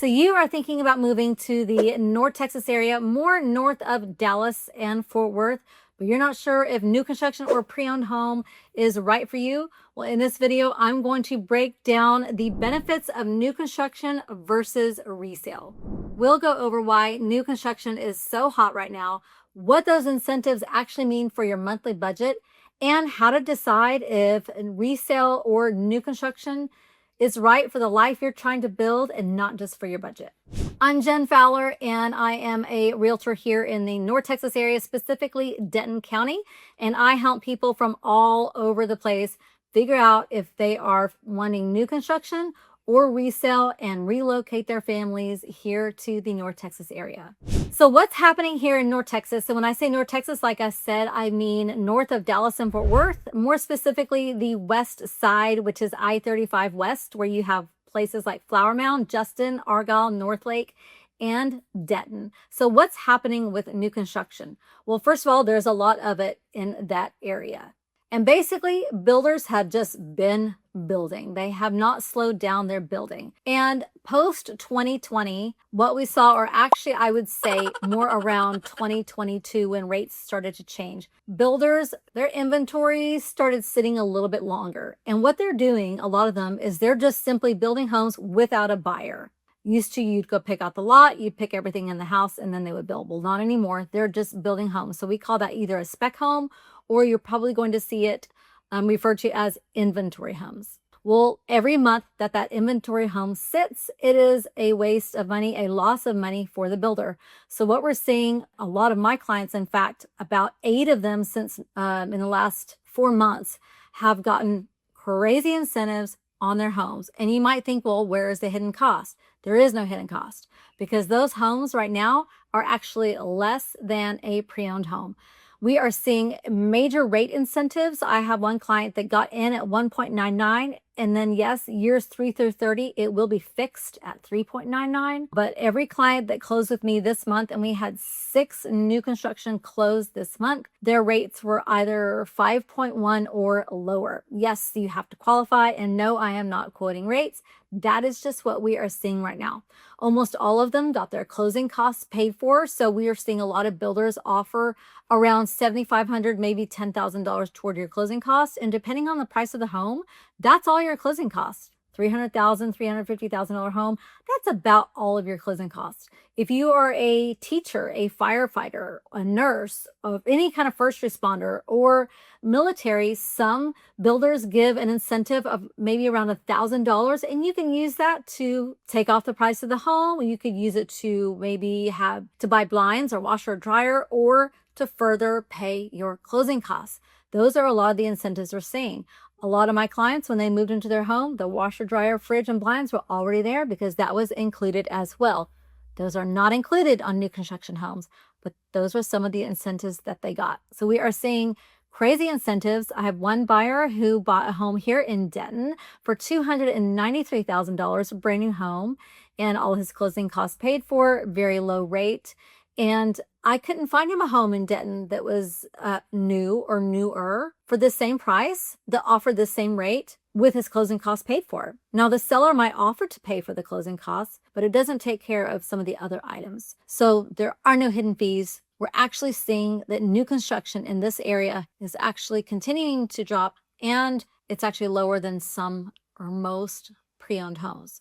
So you are thinking about moving to the North Texas area, more north of Dallas and Fort Worth, but you're not sure if new construction or pre-owned home is right for you. Well, in this video, I'm going to break down the benefits of new construction versus resale. We'll go over why new construction is so hot right now, what those incentives actually mean for your monthly budget, and how to decide if resale or new construction is right for the life you're trying to build and not just for your budget. I'm Jenn Fowler, and I am a realtor here in the North Texas area, specifically Denton County, and I help people from all over the place figure out if they are wanting new construction or resale and relocate their families here to the North Texas area. So what's happening here in North Texas? So when I say North Texas, like I said, I mean north of Dallas and Fort Worth, more specifically the west side, which is I-35 West, where you have places like Flower Mound, Justin, Argyle, Northlake, and Denton. So what's happening with new construction? Well, first of all, there's a lot of it in that area. And basically, builders have just been building. They have not slowed down their building. And post 2020, what we saw, or actually I would say more around 2022 when rates started to change, builders, their inventories started sitting a little bit longer. And what they're doing, a lot of them, is they're just simply building homes without a buyer. Used to, you'd go pick out the lot, you'd pick everything in the house, and then they would build. Well, not anymore. They're just building homes. So we call that either a spec home, or you're probably going to see it referred to as inventory homes. Well, every month that inventory home sits, it is a waste of money, a loss of money for the builder. So what we're seeing, a lot of my clients, in fact, about 8 of them since in the last 4 months, have gotten crazy incentives on their homes. And you might think, well, where is the hidden cost? There is no hidden cost, because those homes right now are actually less than a pre-owned home. We are seeing major rate incentives. I have one client that got in at 1.99, and then yes, years 3 through 30, it will be fixed at 3.99. But every client that closed with me this month, and we had 6 new construction closed this month, their rates were either 5.1 or lower. Yes, you have to qualify, and no, I am not quoting rates. That is just what we are seeing right now. Almost all of them got their closing costs paid for. So we are seeing a lot of builders offer around $7,500, maybe $10,000 toward your closing costs. And depending on the price of the home, that's all your closing costs. $300,000, $350,000 home, that's about all of your closing costs. If you are a teacher, a firefighter, a nurse, of any kind of first responder or military, some builders give an incentive of maybe around $1,000, and you can use that to take off the price of the home. You could use it to maybe have to buy blinds or washer or dryer, or to further pay your closing costs. Those are a lot of the incentives we're seeing. A lot of my clients, when they moved into their home, the washer, dryer, fridge, and blinds were already there because that was included as well. Those are not included on new construction homes, but those were some of the incentives that they got. So we are seeing crazy incentives. I have one buyer who bought a home here in Denton for $293,000, a brand new home, and all his closing costs paid for, very low rate. And I couldn't find him a home in Denton that was new or newer for the same price, that offered the same rate with his closing costs paid for. Now, the seller might offer to pay for the closing costs, but it doesn't take care of some of the other items. So there are no hidden fees. We're actually seeing that new construction in this area is actually continuing to drop, and it's actually lower than some or most pre-owned homes.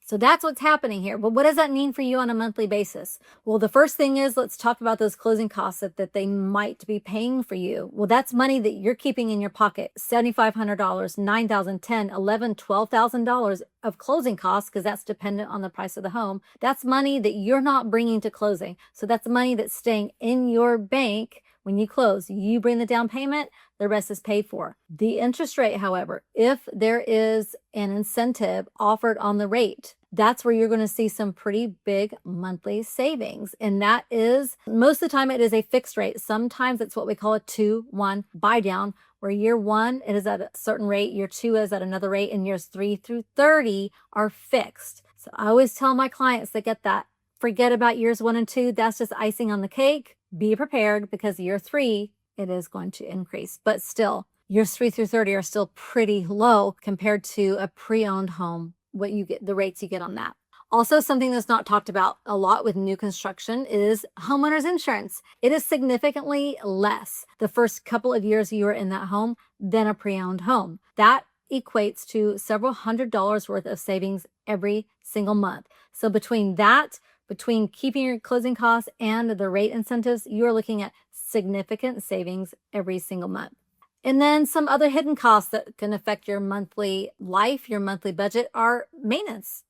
So that's what's happening here. But what does that mean for you on a monthly basis? Well, the first thing is, let's talk about those closing costs that they might be paying for you. Well, that's money that you're keeping in your pocket. $7,500, $9,000, $10,000, $11,000, $12,000 of closing costs, because that's dependent on the price of the home. That's money that you're not bringing to closing. So that's money that's staying in your bank when you close. You bring the down payment, the rest is paid for. The interest rate, however, if there is an incentive offered on the rate, that's where you're going to see some pretty big monthly savings. And that is, most of the time, it is a fixed rate. Sometimes it's what we call a 2-1 buy down, where year 1, it is at a certain rate, year 2 is at another rate, and years 3 through 30 are fixed. So I always tell my clients that get that, forget about years 1 and 2. That's just icing on the cake. Be prepared, because year 3, it is going to increase. But still, years 3 through 30 are still pretty low compared to a pre-owned home, what you get, the rates you get on that. Also, something that's not talked about a lot with new construction is homeowners insurance. It is significantly less the first couple of years you are in that home than a pre-owned home. That equates to several $100s worth of savings every single month. So between keeping your closing costs and the rate incentives, you are looking at significant savings every single month. And then some other hidden costs that can affect your monthly life, your monthly budget are maintenance.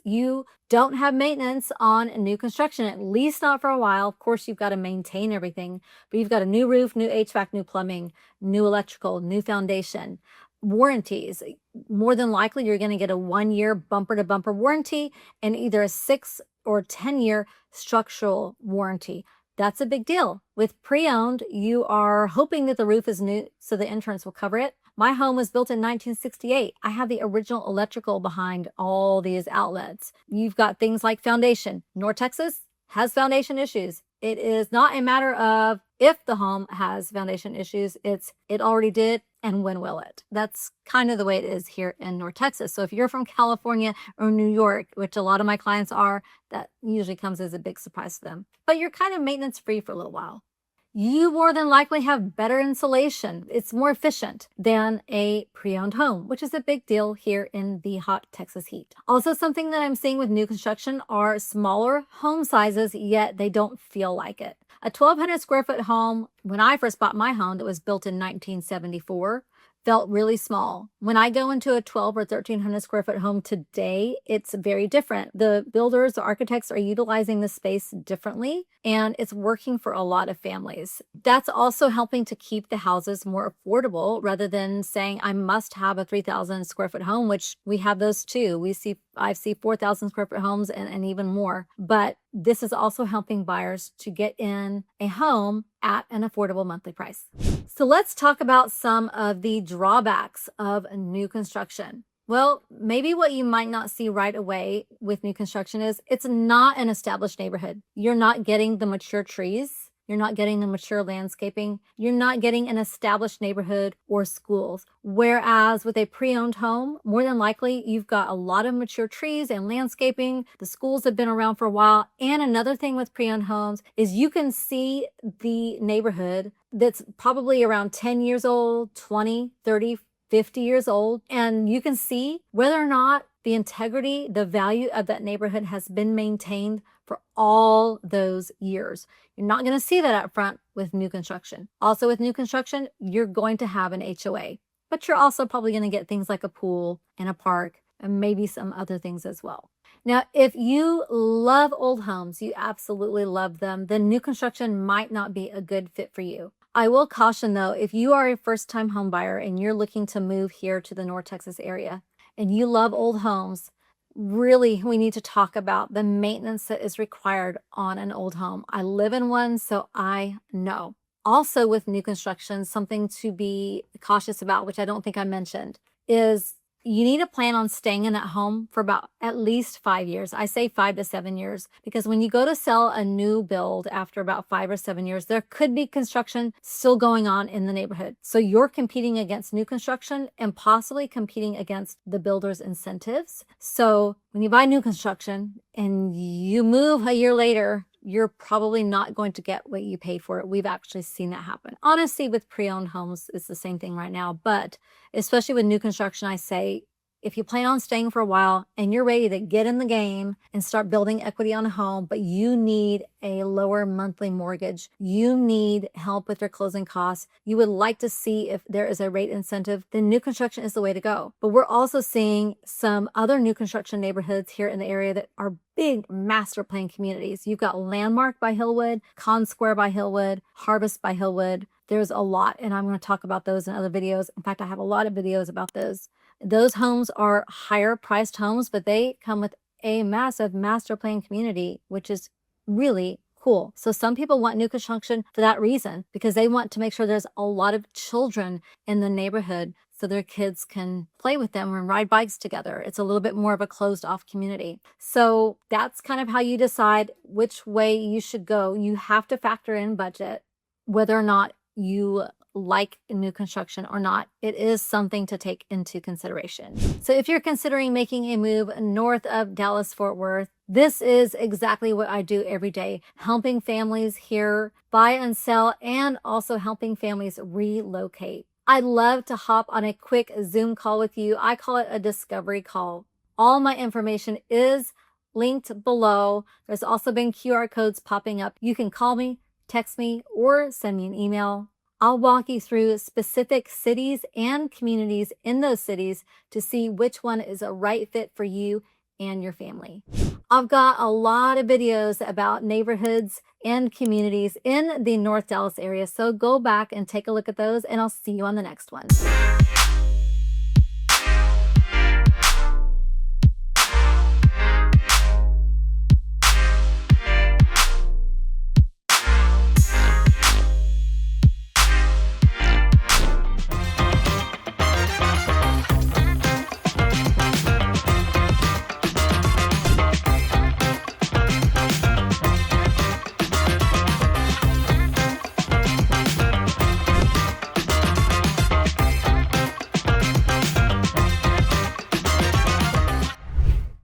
You don't have maintenance on new construction, at least not for a while. Of course, you've got to maintain everything, but you've got a new roof, new HVAC, new plumbing, new electrical, new foundation. Warranties. More than likely, you're going to get a 1-year bumper to bumper warranty and either a 6 or 10-year structural warranty. That's a big deal. With pre-owned, you are hoping that the roof is new so the insurance will cover it. My home was built in 1968. I have the original electrical behind all these outlets. You've got things like foundation. North Texas has foundation issues. It is not a matter of if the home has foundation issues, it's it already did and when will it. That's kind of the way it is here in North Texas. So if you're from California or New York, which a lot of my clients are, that usually comes as a big surprise to them. But you're kind of maintenance free for a little while. You more than likely have better insulation. It's more efficient than a pre-owned home, which is a big deal here in the hot Texas heat. Also, something that I'm seeing with new construction are smaller home sizes, yet they don't feel like it. A 1,200 square foot home, when I first bought my home that was built in 1974, felt really small. When I go into a 12 or 1,300 square foot home today, it's very different. The builders, the architects are utilizing the space differently, and it's working for a lot of families. That's also helping to keep the houses more affordable rather than saying I must have a 3,000 square foot home, which we have those too. I see 4,000 square foot homes and even more. But this is also helping buyers to get in a home at an affordable monthly price. So let's talk about some of the drawbacks of new construction. Well, maybe what you might not see right away with new construction is it's not an established neighborhood. You're not getting the mature trees. You're not getting the mature landscaping. You're not getting an established neighborhood or schools. Whereas with a pre-owned home, more than likely, you've got a lot of mature trees and landscaping. The schools have been around for a while. And another thing with pre-owned homes is you can see the neighborhood that's probably around 10 years old, 20, 30, 50 years old. And you can see whether or not the integrity, the value of that neighborhood has been maintained for all those years. You're not going to see that up front with new construction. Also with new construction, you're going to have an HOA, but you're also probably going to get things like a pool and a park and maybe some other things as well. Now, if you love old homes, you absolutely love them, then new construction might not be a good fit for you. I will caution though, if you are a first-time home buyer and you're looking to move here to the North Texas area and you love old homes, really, we need to talk about the maintenance that is required on an old home. I live in one, so I know. Also with new construction, something to be cautious about, which I don't think I mentioned, is you need to plan on staying in that home for about at least 5 years. I say 5 to 7 years, because when you go to sell a new build after about 5 or 7 years, there could be construction still going on in the neighborhood. So you're competing against new construction and possibly competing against the builder's incentives. So when you buy new construction and you move a year later, you're probably not going to get what you paid for it. We've actually seen that happen. Honestly, with pre-owned homes, it's the same thing right now. But especially with new construction, I say, if you plan on staying for a while and you're ready to get in the game and start building equity on a home, but you need a lower monthly mortgage, you need help with your closing costs, you would like to see if there is a rate incentive, then new construction is the way to go. But we're also seeing some other new construction neighborhoods here in the area that are big master plan communities. You've got Landmark by Hillwood, Con Square by Hillwood, Harvest by Hillwood. There's a lot, and I'm going to talk about those in other videos. In fact, I have a lot of videos about those. Those homes are higher priced homes, but they come with a massive master plan community, which is really cool. So some people want new construction for that reason, because they want to make sure there's a lot of children in the neighborhood so their kids can play with them and ride bikes together. It's a little bit more of a closed off community. So that's kind of how you decide which way you should go. You have to factor in budget, whether or not you like new construction or not, it is something to take into consideration. So if you're considering making a move north of Dallas-Fort Worth, this is exactly what I do every day, helping families here buy and sell and also helping families relocate. I'd love to hop on a quick Zoom call with you. I call it a discovery call. All my information is linked below. There's also been QR codes popping up. You can call me, text me, or send me an email. I'll walk you through specific cities and communities in those cities to see which one is a right fit for you and your family. I've got a lot of videos about neighborhoods and communities in the North Dallas area, so go back and take a look at those, and I'll see you on the next one.